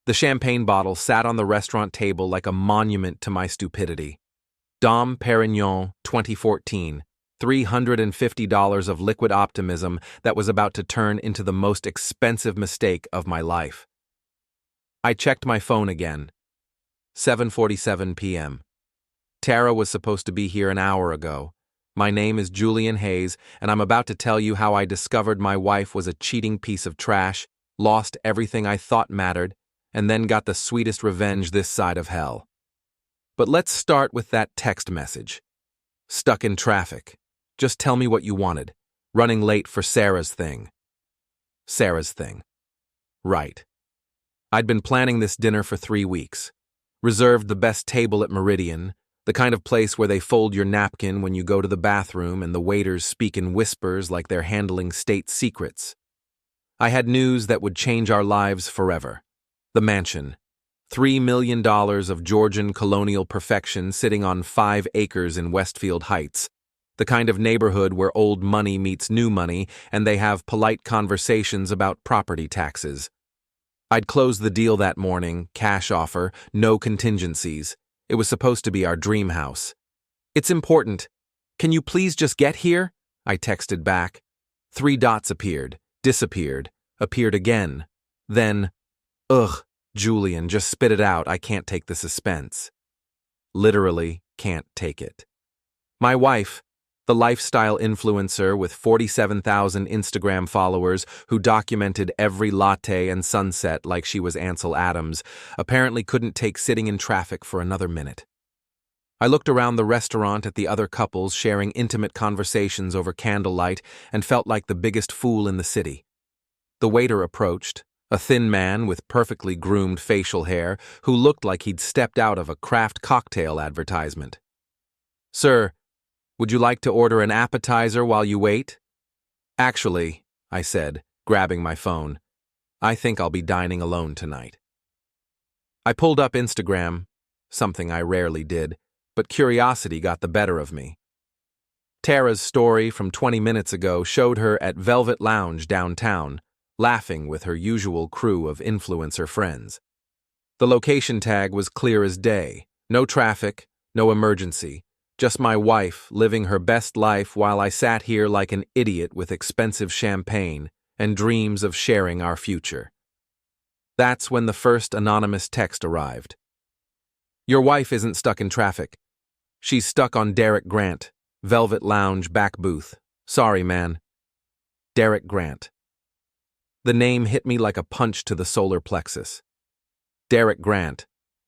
The champagne bottle sat on the restaurant table like a monument to my stupidity. Dom Perignon, 2014. $350 of liquid optimism that was about to turn into the most expensive mistake of my life. I checked my phone again. 7:47 p.m. Tara was supposed to be here an hour ago. My name is Julian Hayes, and I'm about to tell you how I discovered my wife was a cheating piece of trash, lost everything I thought mattered, and then got the sweetest revenge this side of hell. But let's start with that text message. Stuck in traffic. Just tell me what you wanted. Running late for Sarah's thing. Sarah's thing. Right. I'd been planning this dinner for 3 weeks. Reserved the best table at Meridian, the kind of place where they fold your napkin when you go to the bathroom and the waiters speak in whispers like they're handling state secrets. I had news that would change our lives forever. The mansion. $3 million of Georgian colonial perfection sitting on 5 acres in Westfield Heights. The kind of neighborhood where old money meets new money and they have polite conversations about property taxes. I'd closed the deal that morning, cash offer, no contingencies. It was supposed to be our dream house. It's important. Can you please just get here? I texted back. 3 dots appeared, disappeared, appeared again. Then, ugh, Julian, just spit it out. I can't take the suspense. Literally can't take it. My wife, the lifestyle influencer with 47,000 Instagram followers who documented every latte and sunset like she was Ansel Adams, apparently couldn't take sitting in traffic for another minute. I looked around the restaurant at the other couples sharing intimate conversations over candlelight and felt like the biggest fool in the city. The waiter approached, a thin man with perfectly groomed facial hair who looked like he'd stepped out of a craft cocktail advertisement. "Sir, would you like to order an appetizer while you wait?" "Actually," I said, grabbing my phone, "I think I'll be dining alone tonight." I pulled up Instagram, something I rarely did, but curiosity got the better of me. Tara's story from 20 minutes ago showed her at Velvet Lounge downtown, laughing with her usual crew of influencer friends. The location tag was clear as day. No traffic, no emergency. Just my wife living her best life while I sat here like an idiot with expensive champagne and dreams of sharing our future. That's when the first anonymous text arrived. "Your wife isn't stuck in traffic. She's stuck on Derek Grant, Velvet Lounge back booth. Sorry, man." Derek Grant. The name hit me like a punch to the solar plexus. Derek Grant,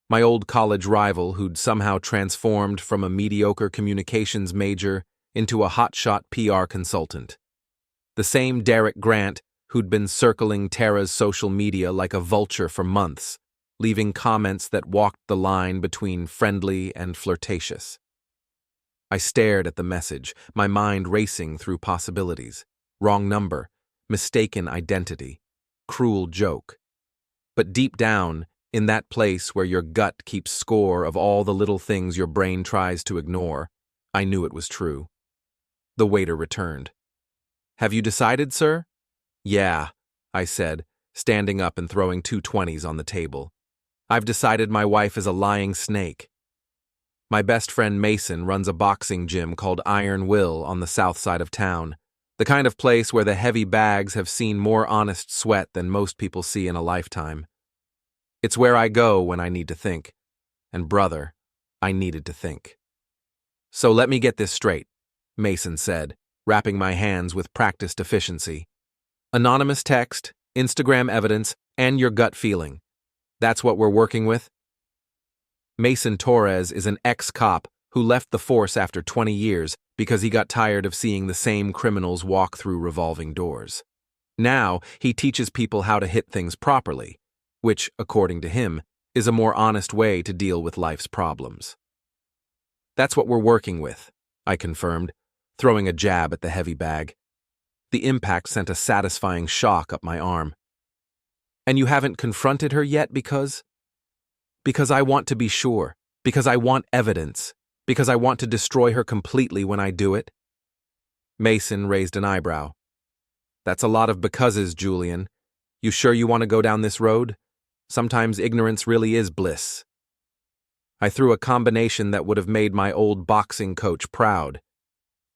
my old college rival who'd somehow transformed from a mediocre communications major into a hotshot PR consultant. The same Derek Grant who'd been circling Tara's social media like a vulture for months, leaving comments that walked the line between friendly and flirtatious. I stared at the message, my mind racing through possibilities. Wrong number, mistaken identity, cruel joke. But deep down, in that place where your gut keeps score of all the little things your brain tries to ignore, I knew it was true. The waiter returned. "Have you decided, sir?" "Yeah," I said, standing up and throwing 2 20s on the table. "I've decided my wife is a lying snake." My best friend Mason runs a boxing gym called Iron Will on the south side of town, the kind of place where the heavy bags have seen more honest sweat than most people see in a lifetime. It's where I go when I need to think. And brother, I needed to think. "So let me get this straight," Mason said, wrapping my hands with practiced efficiency. "Anonymous text, Instagram evidence, and your gut feeling. That's what we're working with?" Mason Torres is an ex-cop who left the force after 20 years because he got tired of seeing the same criminals walk through revolving doors. Now, he teaches people how to hit things properly, which, according to him, is a more honest way to deal with life's problems. "That's what we're working with," I confirmed, throwing a jab at the heavy bag. The impact sent a satisfying shock up my arm. "And you haven't confronted her yet because?" "Because I want to be sure, because I want evidence, because I want to destroy her completely when I do it." Mason raised an eyebrow. "That's a lot of becauses, Julian. You sure you want to go down this road? Sometimes ignorance really is bliss. I threw a combination that would have made my old boxing coach proud.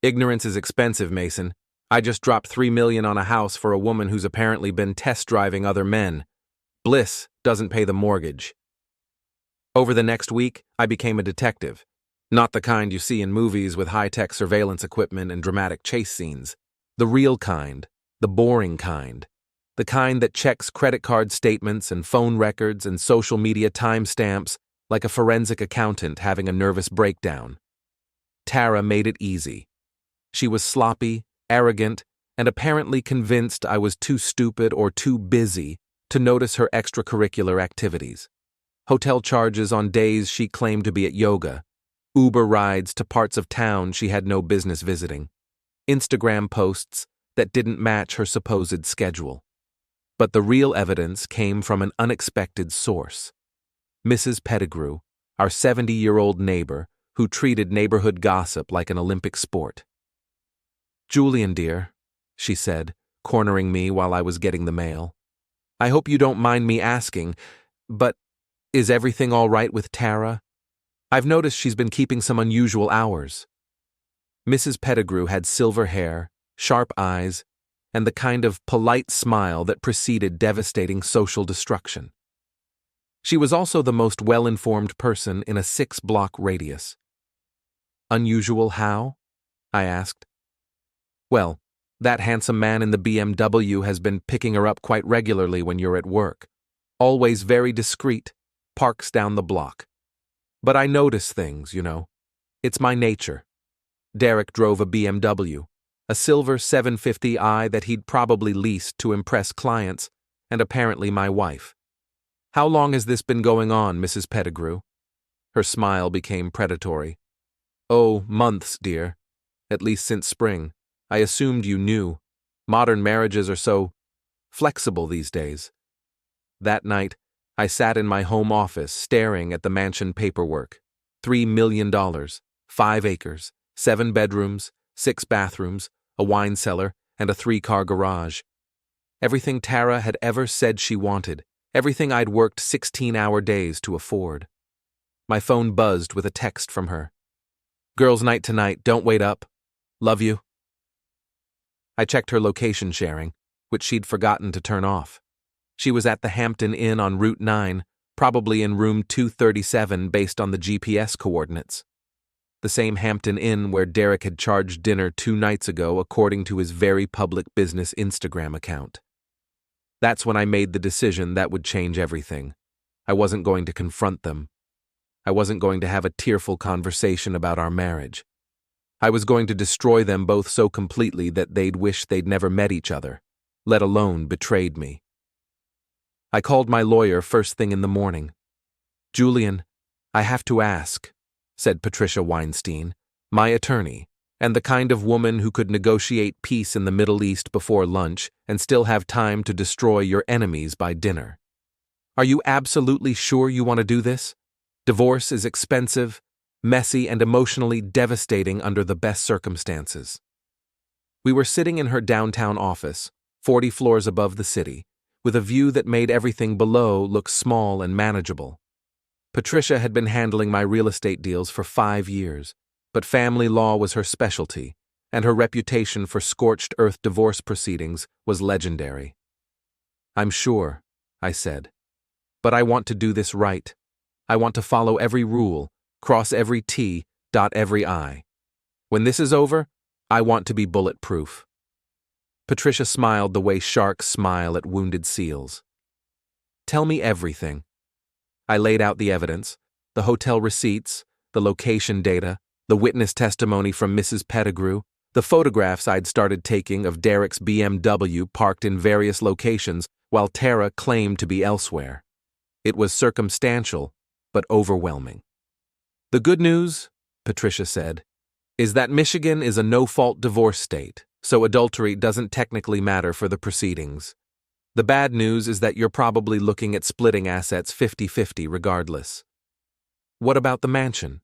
Ignorance is expensive, Mason. I just dropped $3 million on a house for a woman who's apparently been test driving other men. Bliss doesn't pay the mortgage. Over the next week, I became a detective. Not the kind you see in movies with high-tech surveillance equipment and dramatic chase scenes. The real kind, the boring kind. The kind that checks credit card statements and phone records and social media timestamps like a forensic accountant having a nervous breakdown. Tara made it easy. She was sloppy, arrogant, and apparently convinced I was too stupid or too busy to notice her extracurricular activities. Hotel charges on days she claimed to be at yoga, Uber rides to parts of town she had no business visiting, Instagram posts that didn't match her supposed schedule. But the real evidence came from an unexpected source. Mrs. Pettigrew, our 70-year-old neighbor who treated neighborhood gossip like an Olympic sport. "Julian, dear," she said, cornering me while I was getting the mail. "I hope you don't mind me asking, but is everything all right with Tara? I've noticed she's been keeping some unusual hours." Mrs. Pettigrew had silver hair, sharp eyes, and the kind of polite smile that preceded devastating social destruction. She was also the most well-informed person in a 6-block radius. "Unusual how?" I asked. "Well, that handsome man in the BMW has been picking her up quite regularly when you're at work. Always very discreet, parks down the block. But I notice things, you know. It's my nature." Derek drove a BMW, a silver 750i that he'd probably leased to impress clients, and apparently my wife. "How long has this been going on, Mrs. Pettigrew?" Her smile became predatory. "Oh, months, dear. At least since spring. I assumed you knew. Modern marriages are so flexible these days." That night, I sat in my home office staring at the mansion paperwork. $3 million, 5 acres, 7 bedrooms, 6 bathrooms, a wine cellar, and a 3-car garage. Everything Tara had ever said she wanted, everything I'd worked 16-hour days to afford. My phone buzzed with a text from her. "Girls' night tonight, don't wait up. Love you." I checked her location sharing, which she'd forgotten to turn off. She was at the Hampton Inn on Route 9, probably in room 237 based on the GPS coordinates. The same Hampton Inn where Derek had charged dinner 2 nights ago according to his very public business Instagram account. That's when I made the decision that would change everything. I wasn't going to confront them. I wasn't going to have a tearful conversation about our marriage. I was going to destroy them both so completely that they'd wish they'd never met each other, let alone betrayed me. I called my lawyer first thing in the morning. "Julian, I have to ask," said Patricia Weinstein, my attorney, and the kind of woman who could negotiate peace in the Middle East before lunch and still have time to destroy your enemies by dinner. "Are you absolutely sure you want to do this? Divorce is expensive, messy, and emotionally devastating under the best circumstances." We were sitting in her downtown office, 40 floors above the city, with a view that made everything below look small and manageable. Patricia had been handling my real estate deals for 5 years, but family law was her specialty, and her reputation for scorched earth divorce proceedings was legendary. "I'm sure," I said, "but I want to do this right. I want to follow every rule, cross every T, dot every I. When this is over, I want to be bulletproof." Patricia smiled the way sharks smile at wounded seals. "Tell me everything." I laid out the evidence, the hotel receipts, the location data, the witness testimony from Mrs. Pettigrew, the photographs I'd started taking of Derek's BMW parked in various locations while Tara claimed to be elsewhere. It was circumstantial, but overwhelming. "The good news," Patricia said, "is that Michigan is a no-fault divorce state, so adultery doesn't technically matter for the proceedings. The bad news is that you're probably looking at splitting assets 50-50 regardless." "What about the mansion?"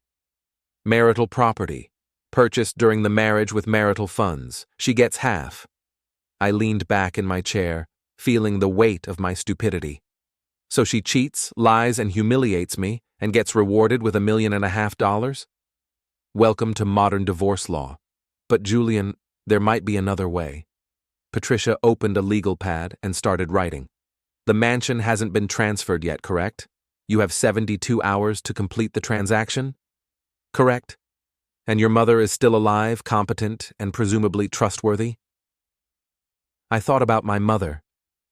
"Marital property, purchased during the marriage with marital funds. She gets half." I leaned back in my chair, feeling the weight of my stupidity. So she cheats, lies, and humiliates me, and gets rewarded with $1.5 million? Welcome to modern divorce law. But Julian, there might be another way. Patricia opened a legal pad and started writing. The mansion hasn't been transferred yet, correct? You have 72 hours to complete the transaction? Correct. And your mother is still alive, competent, and presumably trustworthy? I thought about my mother,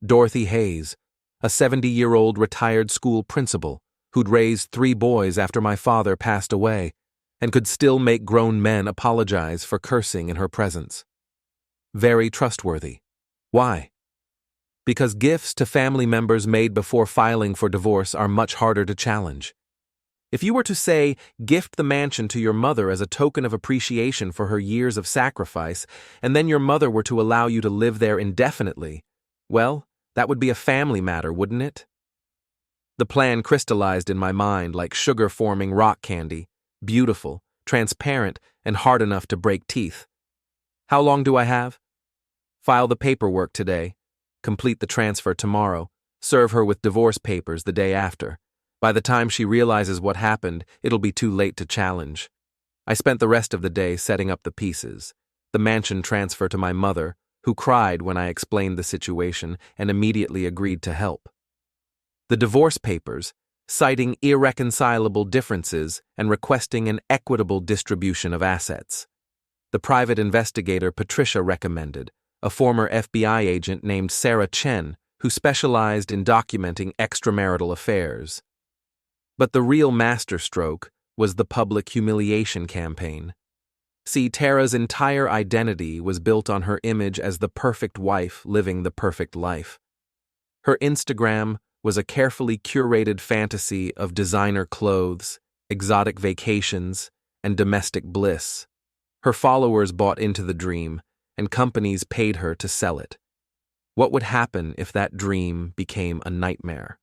Dorothy Hayes, a 70-year-old retired school principal who'd raised 3 boys after my father passed away and could still make grown men apologize for cursing in her presence. Very trustworthy. Why? Because gifts to family members made before filing for divorce are much harder to challenge. If you were to say, gift the mansion to your mother as a token of appreciation for her years of sacrifice, and then your mother were to allow you to live there indefinitely, well, that would be a family matter, wouldn't it? The plan crystallized in my mind like sugar-forming rock candy, beautiful, transparent, and hard enough to break teeth. How long do I have? File the paperwork today, complete the transfer tomorrow, serve her with divorce papers the day after. By the time she realizes what happened, it'll be too late to challenge. I spent the rest of the day setting up the pieces. The mansion transfer to my mother, who cried when I explained the situation and immediately agreed to help. The divorce papers, citing irreconcilable differences and requesting an equitable distribution of assets. The private investigator Patricia recommended, a former FBI agent named Sarah Chen, who specialized in documenting extramarital affairs. But the real masterstroke was the public humiliation campaign. See, Tara's entire identity was built on her image as the perfect wife living the perfect life. Her Instagram was a carefully curated fantasy of designer clothes, exotic vacations, and domestic bliss. Her followers bought into the dream, and companies paid her to sell it. What would happen if that dream became a nightmare?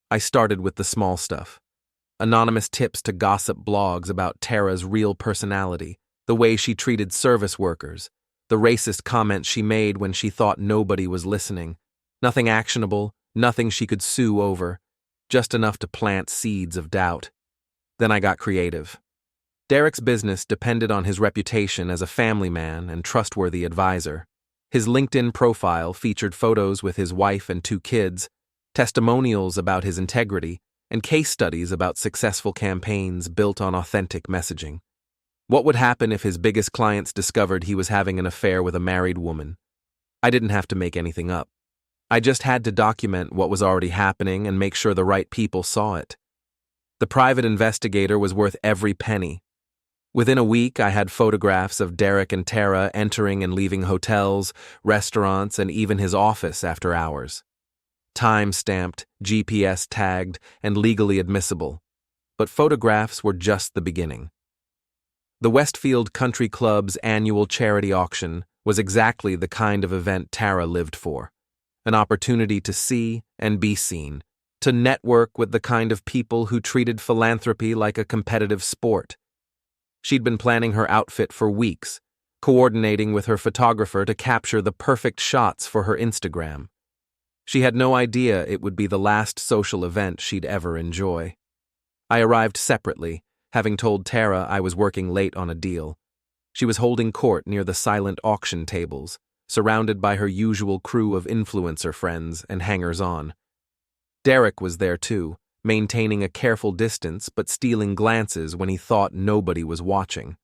I started with the small stuff. Anonymous tips to gossip blogs about Tara's real personality, the way she treated service workers, the racist comments she made when she thought nobody was listening. Nothing actionable, nothing she could sue over, just enough to plant seeds of doubt. Then I got creative. Derek's business depended on his reputation as a family man and trustworthy advisor. His LinkedIn profile featured photos with his wife and 2 kids, testimonials about his integrity, and case studies about successful campaigns built on authentic messaging. What would happen if his biggest clients discovered he was having an affair with a married woman? I didn't have to make anything up. I just had to document what was already happening and make sure the right people saw it. The private investigator was worth every penny. Within a week, I had photographs of Derek and Tara entering and leaving hotels, restaurants, and even his office after hours. Time-stamped, GPS-tagged, and legally admissible. But photographs were just the beginning. The Westfield Country Club's annual charity auction was exactly the kind of event Tara lived for. An opportunity to see and be seen, to network with the kind of people who treated philanthropy like a competitive sport. She'd been planning her outfit for weeks, coordinating with her photographer to capture the perfect shots for her Instagram. She had no idea it would be the last social event she'd ever enjoy. I arrived separately, having told Tara I was working late on a deal. She was holding court near the silent auction tables, surrounded by her usual crew of influencer friends and hangers-on. Derek was there too, maintaining a careful distance but stealing glances when he thought nobody was watching.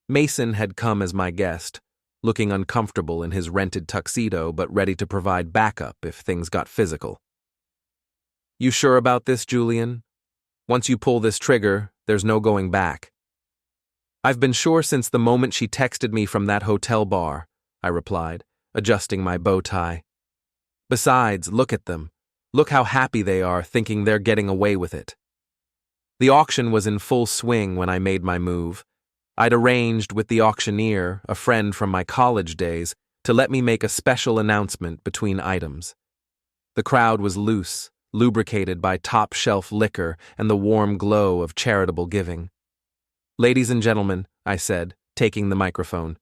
Mason had come as my guest, looking uncomfortable in his rented tuxedo but ready to provide backup if things got physical. "You sure about this, Julian? Once you pull this trigger, there's no going back." "I've been sure since the moment she texted me from that hotel bar," I replied, adjusting my bow tie. "Besides, look at them. Look how happy they are thinking they're getting away with it." The auction was in full swing when I made my move. I'd arranged with the auctioneer, a friend from my college days, to let me make a special announcement between items. The crowd was loose, lubricated by top-shelf liquor and the warm glow of charitable giving. "Ladies and gentlemen," I said, taking the microphone,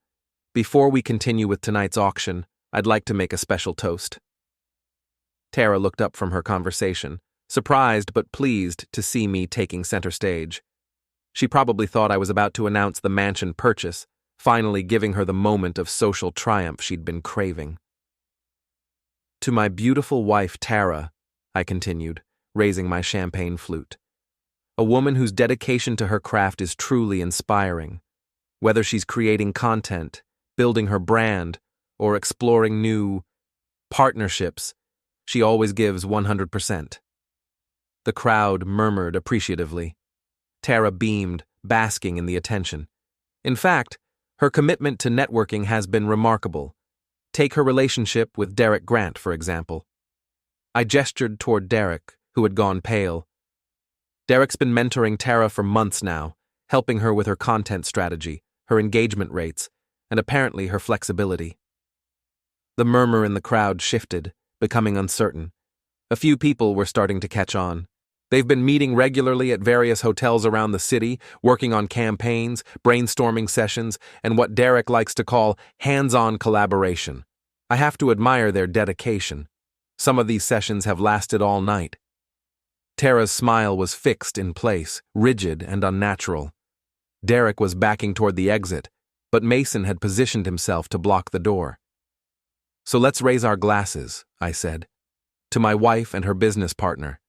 "before we continue with tonight's auction, I'd like to make a special toast." Tara looked up from her conversation, surprised but pleased to see me taking center stage. She probably thought I was about to announce the mansion purchase, finally giving her the moment of social triumph she'd been craving. To my beautiful wife, Tara, I continued, raising my champagne flute. A woman whose dedication to her craft is truly inspiring. Whether she's creating content, building her brand, or exploring new partnerships, she always gives 100%. The crowd murmured appreciatively. Tara beamed, basking in the attention. In fact, her commitment to networking has been remarkable. Take her relationship with Derek Grant, for example. I gestured toward Derek, who had gone pale. Derek's been mentoring Tara for months now, helping her with her content strategy, her engagement rates, and apparently her flexibility. The murmur in the crowd shifted, becoming uncertain. A few people were starting to catch on. They've been meeting regularly at various hotels around the city, working on campaigns, brainstorming sessions, and what Derek likes to call hands-on collaboration. I have to admire their dedication. Some of these sessions have lasted all night. Tara's smile was fixed in place, rigid and unnatural. Derek was backing toward the exit, but Mason had positioned himself to block the door. So let's raise our glasses, I said, to my wife and her business partner.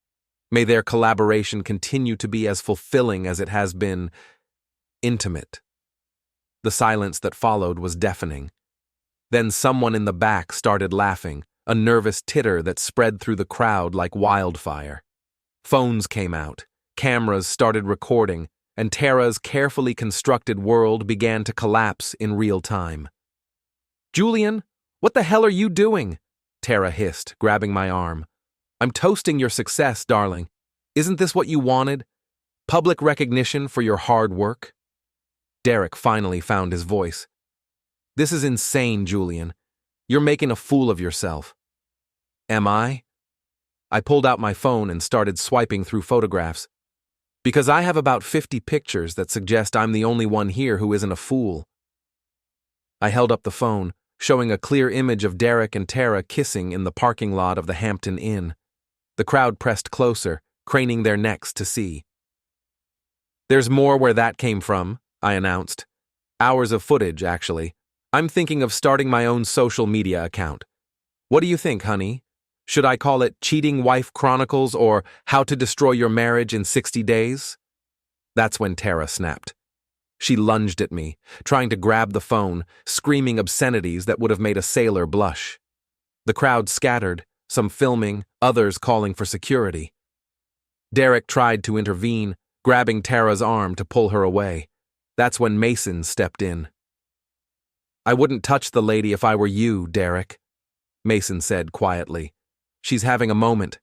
May their collaboration continue to be as fulfilling as it has been intimate. The silence that followed was deafening. Then someone in the back started laughing, a nervous titter that spread through the crowd like wildfire. Phones came out, cameras started recording, and Tara's carefully constructed world began to collapse in real time. "Julian, what the hell are you doing?" Tara hissed, grabbing my arm. "I'm toasting your success, darling. Isn't this what you wanted? Public recognition for your hard work?" Derek finally found his voice. "This is insane, Julian. You're making a fool of yourself." "Am I?" I pulled out my phone and started swiping through photographs. "Because I have about 50 pictures that suggest I'm the only one here who isn't a fool." I held up the phone, showing a clear image of Derek and Tara kissing in the parking lot of the Hampton Inn. The crowd pressed closer, craning their necks to see. "There's more where that came from," I announced. "Hours of footage, actually. I'm thinking of starting my own social media account. What do you think, honey? Should I call it Cheating Wife Chronicles or How to Destroy Your Marriage in 60 Days? That's when Tara snapped. She lunged at me, trying to grab the phone, screaming obscenities that would have made a sailor blush. The crowd scattered, some filming, others calling for security. Derek tried to intervene, grabbing Tara's arm to pull her away. That's when Mason stepped in. "I wouldn't touch the lady if I were you, Derek," Mason said quietly. "She's having a moment."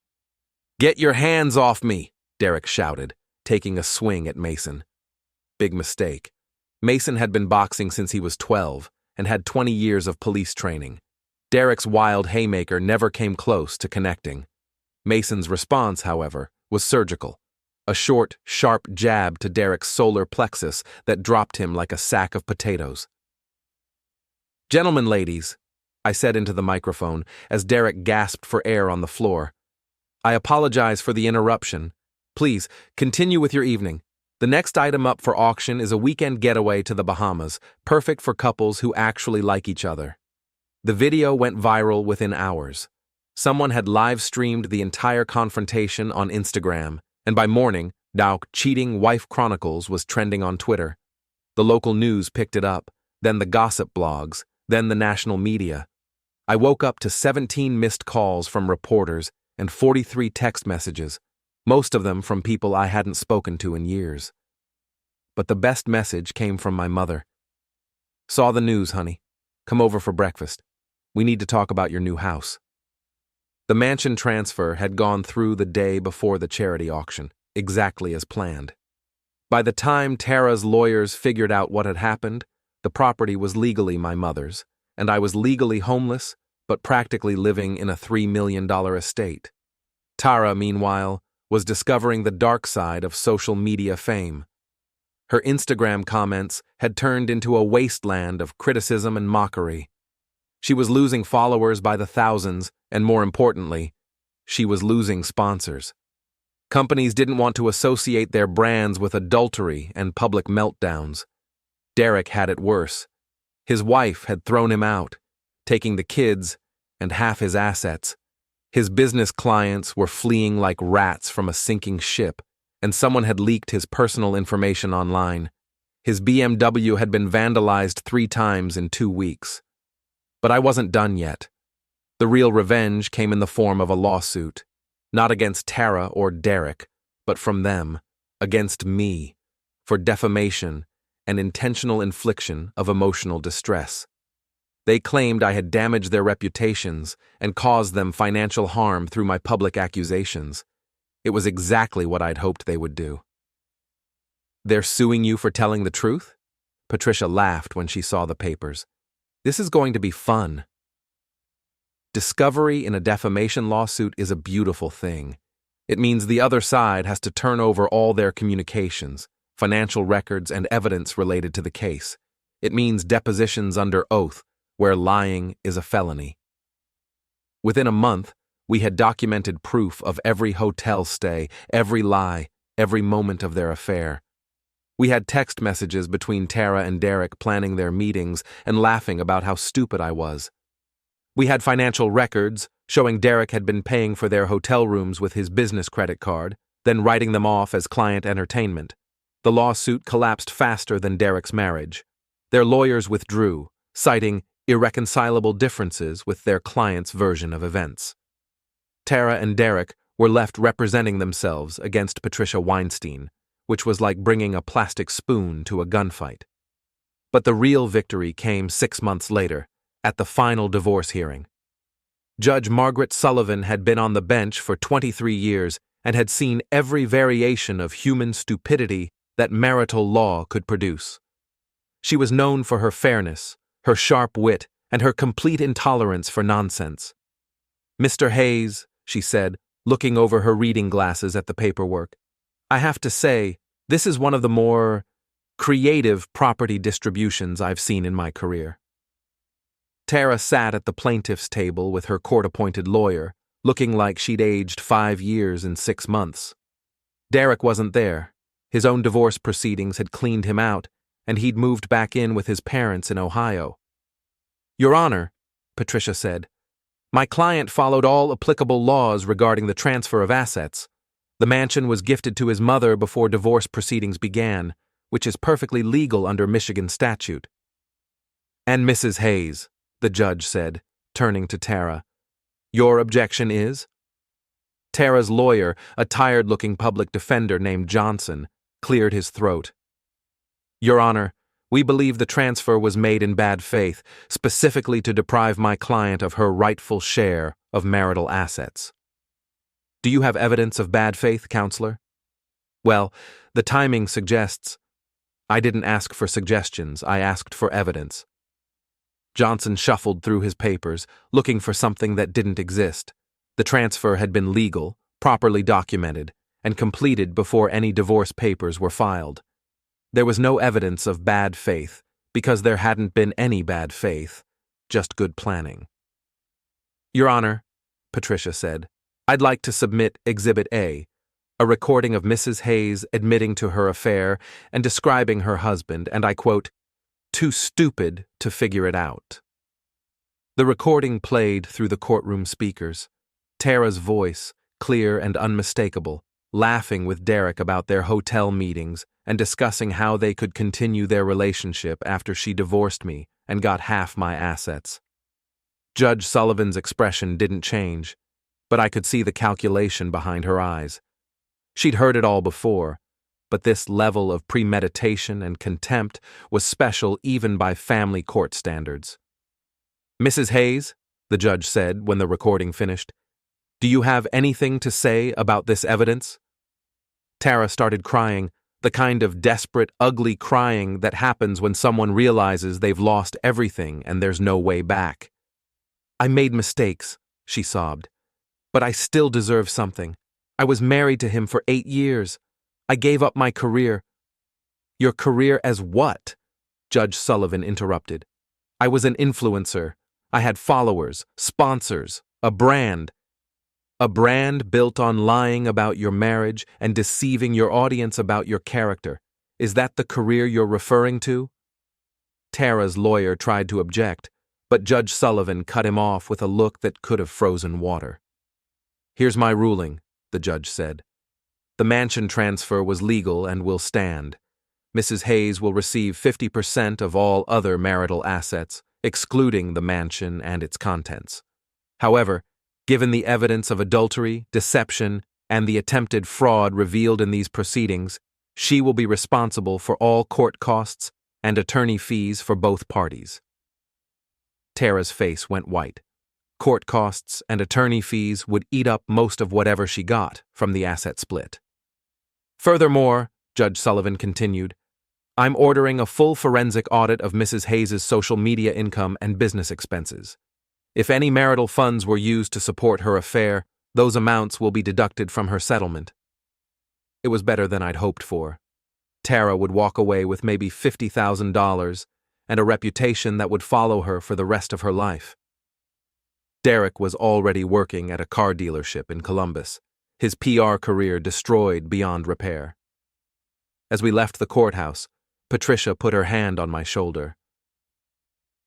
"Get your hands off me," Derek shouted, taking a swing at Mason. Big mistake. Mason had been boxing since he was 12 and had 20 years of police training. Derek's wild haymaker never came close to connecting. Mason's response, however, was surgical. A short, sharp jab to Derek's solar plexus that dropped him like a sack of potatoes. "Gentlemen, ladies," I said into the microphone as Derek gasped for air on the floor. "I apologize for the interruption. Please, continue with your evening. The next item up for auction is a weekend getaway to the Bahamas, perfect for couples who actually like each other." The video went viral within hours. Someone had live-streamed the entire confrontation on Instagram, and by morning, now Cheating Wife Chronicles was trending on Twitter. The local news picked it up, then the gossip blogs, then the national media. I woke up to 17 missed calls from reporters and 43 text messages, most of them from people I hadn't spoken to in years. But the best message came from my mother. "Saw the news, honey. Come over for breakfast. We need to talk about your new house." The mansion transfer had gone through the day before the charity auction, exactly as planned. By the time Tara's lawyers figured out what had happened, the property was legally my mother's, and I was legally homeless, but practically living in a $3 million estate. Tara, meanwhile, was discovering the dark side of social media fame. Her Instagram comments had turned into a wasteland of criticism and mockery. She was losing followers by the thousands, and more importantly, she was losing sponsors. Companies didn't want to associate their brands with adultery and public meltdowns. Derek had it worse. His wife had thrown him out, taking the kids and half his assets. His business clients were fleeing like rats from a sinking ship, and someone had leaked his personal information online. His BMW had been vandalized 3 times in 2 weeks. But I wasn't done yet. The real revenge came in the form of a lawsuit, not against Tara or Derek, but from them, against me, for defamation and intentional infliction of emotional distress. They claimed I had damaged their reputations and caused them financial harm through my public accusations. It was exactly what I'd hoped they would do. "They're suing you for telling the truth?" Patricia laughed when she saw the papers. "This is going to be fun." Discovery in a defamation lawsuit is a beautiful thing. It means the other side has to turn over all their communications, financial records, and evidence related to the case. It means depositions under oath, where lying is a felony. Within a month, we had documented proof of every hotel stay, every lie, every moment of their affair. We had text messages between Tara and Derek planning their meetings and laughing about how stupid I was. We had financial records showing Derek had been paying for their hotel rooms with his business credit card, then writing them off as client entertainment. The lawsuit collapsed faster than Derek's marriage. Their lawyers withdrew, citing irreconcilable differences with their client's version of events. Tara and Derek were left representing themselves against Patricia Weinstein, which was like bringing a plastic spoon to a gunfight. But the real victory came 6 months later, at the final divorce hearing. Judge Margaret Sullivan had been on the bench for 23 years and had seen every variation of human stupidity that marital law could produce. She was known for her fairness, her sharp wit, and her complete intolerance for nonsense. "Mr. Hayes," she said, looking over her reading glasses at the paperwork, "I have to say, this is one of the more creative property distributions I've seen in my career." Tara sat at the plaintiff's table with her court-appointed lawyer, looking like she'd aged 5 years in 6 months. Derek wasn't there. His own divorce proceedings had cleaned him out, and he'd moved back in with his parents in Ohio. "Your Honor," Patricia said, "my client followed all applicable laws regarding the transfer of assets. The mansion was gifted to his mother before divorce proceedings began, which is perfectly legal under Michigan statute." "And Mrs. Hayes," the judge said, turning to Tara, "your objection is?" Tara's lawyer, a tired-looking public defender named Johnson, cleared his throat. "Your Honor, we believe the transfer was made in bad faith, specifically to deprive my client of her rightful share of marital assets." "Do you have evidence of bad faith, counselor?" "Well, the timing suggests—" "I didn't ask for suggestions, I asked for evidence." Johnson shuffled through his papers, looking for something that didn't exist. The transfer had been legal, properly documented, and completed before any divorce papers were filed. There was no evidence of bad faith, because there hadn't been any bad faith, just good planning. "Your Honor," Patricia said, "I'd like to submit Exhibit A, a recording of Mrs. Hayes admitting to her affair and describing her husband, and I quote, 'too stupid to figure it out.'" The recording played through the courtroom speakers. Tara's voice, clear and unmistakable, laughing with Derek about their hotel meetings and discussing how they could continue their relationship after she divorced me and got half my assets. Judge Sullivan's expression didn't change, but I could see the calculation behind her eyes. She'd heard it all before, but this level of premeditation and contempt was special even by family court standards. "Mrs. Hayes," the judge said when the recording finished, "do you have anything to say about this evidence?" Tara started crying, the kind of desperate, ugly crying that happens when someone realizes they've lost everything and there's no way back. "I made mistakes," she sobbed, "but I still deserve something. I was married to him for 8 years. I gave up my career." "Your career as what?" Judge Sullivan interrupted. "I was an influencer. I had followers, sponsors, a brand." A brand built on lying about your marriage and deceiving your audience about your character. Is that the career you're referring to? Tara's lawyer tried to object, but Judge Sullivan cut him off with a look that could have frozen water. Here's my ruling, the judge said. The mansion transfer was legal and will stand. Mrs. Hayes will receive 50% of all other marital assets, excluding the mansion and its contents. However, given the evidence of adultery, deception, and the attempted fraud revealed in these proceedings, she will be responsible for all court costs and attorney fees for both parties. Tara's face went white. Court costs and attorney fees would eat up most of whatever she got from the asset split. Furthermore, Judge Sullivan continued, I'm ordering a full forensic audit of Mrs. Hayes' social media income and business expenses. If any marital funds were used to support her affair, those amounts will be deducted from her settlement. It was better than I'd hoped for. Tara would walk away with maybe $50,000 and a reputation that would follow her for the rest of her life. Derek was already working at a car dealership in Columbus, his PR career destroyed beyond repair. As we left the courthouse, Patricia put her hand on my shoulder.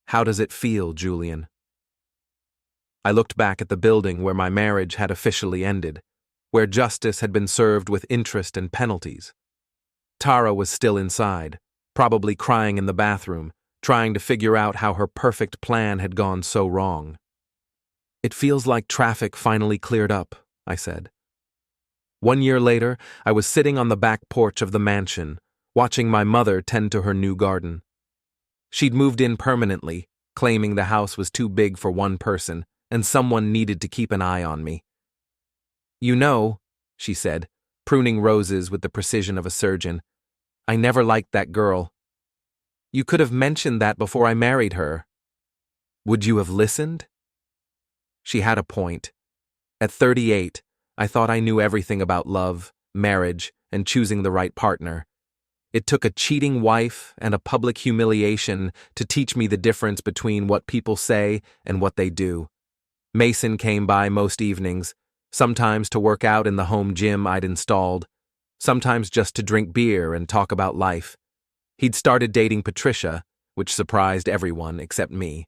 How does it feel, Julian? I looked back at the building where my marriage had officially ended, where justice had been served with interest and penalties. Tara was still inside, probably crying in the bathroom, trying to figure out how her perfect plan had gone so wrong. It feels like traffic finally cleared up, I said. 1 year later, I was sitting on the back porch of the mansion, watching my mother tend to her new garden. She'd moved in permanently, claiming the house was too big for one person, and someone needed to keep an eye on me. You know, she said, pruning roses with the precision of a surgeon, I never liked that girl. You could have mentioned that before I married her. Would you have listened? She had a point. At 38, I thought I knew everything about love, marriage, and choosing the right partner. It took a cheating wife and a public humiliation to teach me the difference between what people say and what they do. Mason came by most evenings, sometimes to work out in the home gym I'd installed, sometimes just to drink beer and talk about life. He'd started dating Patricia, which surprised everyone except me.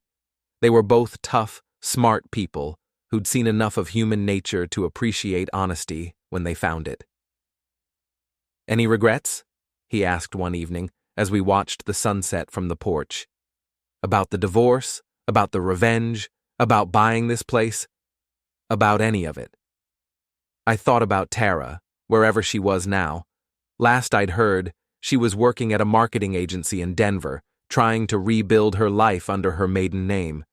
They were both tough, smart people who'd seen enough of human nature to appreciate honesty when they found it. Any regrets? He asked one evening as we watched the sunset from the porch. About the divorce, about the revenge, about buying this place, about any of it. I thought about Tara, wherever she was now. Last I'd heard, she was working at a marketing agency in Denver, trying to rebuild her life under her maiden name.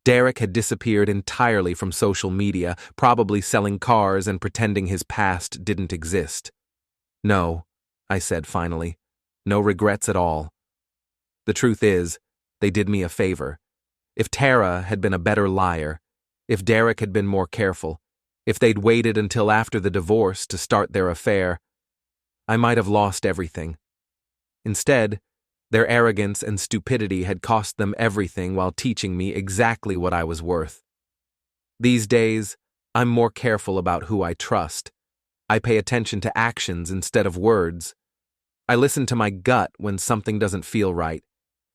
Derek had disappeared entirely from social media, probably selling cars and pretending his past didn't exist. No, I said finally, no regrets at all. The truth is, they did me a favor. If Tara had been a better liar, if Derek had been more careful, if they'd waited until after the divorce to start their affair, I might have lost everything. Instead, their arrogance and stupidity had cost them everything while teaching me exactly what I was worth. These days, I'm more careful about who I trust. I pay attention to actions instead of words. I listen to my gut when something doesn't feel right,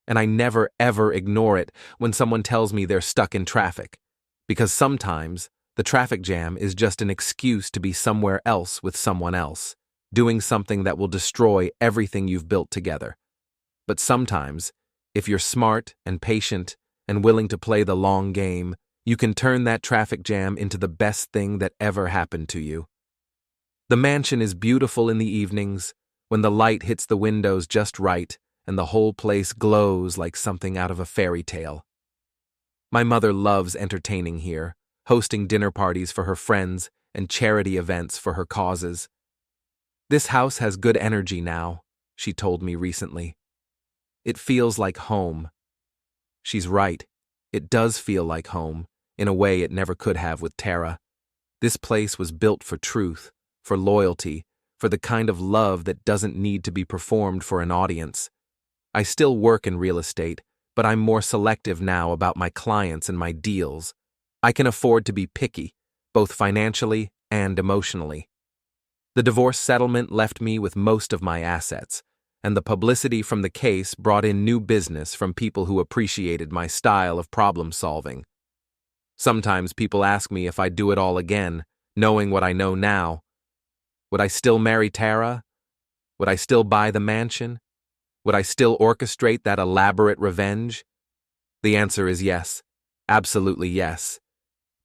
and I never ever ignore it when someone tells me they're stuck in traffic, because sometimes the traffic jam is just an excuse to be somewhere else with someone else, doing something that will destroy everything you've built together. But sometimes, if you're smart and patient and willing to play the long game, you can turn that traffic jam into the best thing that ever happened to you. The mansion is beautiful in the evenings, when the light hits the windows just right and the whole place glows like something out of a fairy tale. My mother loves entertaining here, hosting dinner parties for her friends and charity events for her causes. This house has good energy now, she told me recently. It feels like home. She's right. It does feel like home, in a way it never could have with Tara. This place was built for truth, for loyalty, for the kind of love that doesn't need to be performed for an audience. I still work in real estate, but I'm more selective now about my clients and my deals. I can afford to be picky, both financially and emotionally. The divorce settlement left me with most of my assets, and the publicity from the case brought in new business from people who appreciated my style of problem solving. Sometimes people ask me if I'd do it all again, knowing what I know now. Would I still marry Tara? Would I still buy the mansion? Would I still orchestrate that elaborate revenge? The answer is yes, absolutely yes,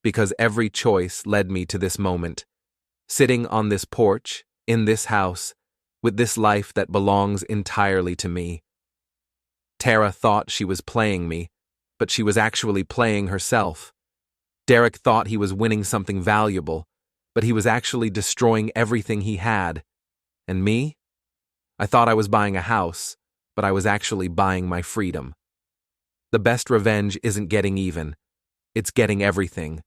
because every choice led me to this moment, sitting on this porch, in this house, with this life that belongs entirely to me. Tara thought she was playing me, but she was actually playing herself. Derek thought he was winning something valuable, but he was actually destroying everything he had. And me? I thought I was buying a house, but I was actually buying my freedom. The best revenge isn't getting even. It's getting everything.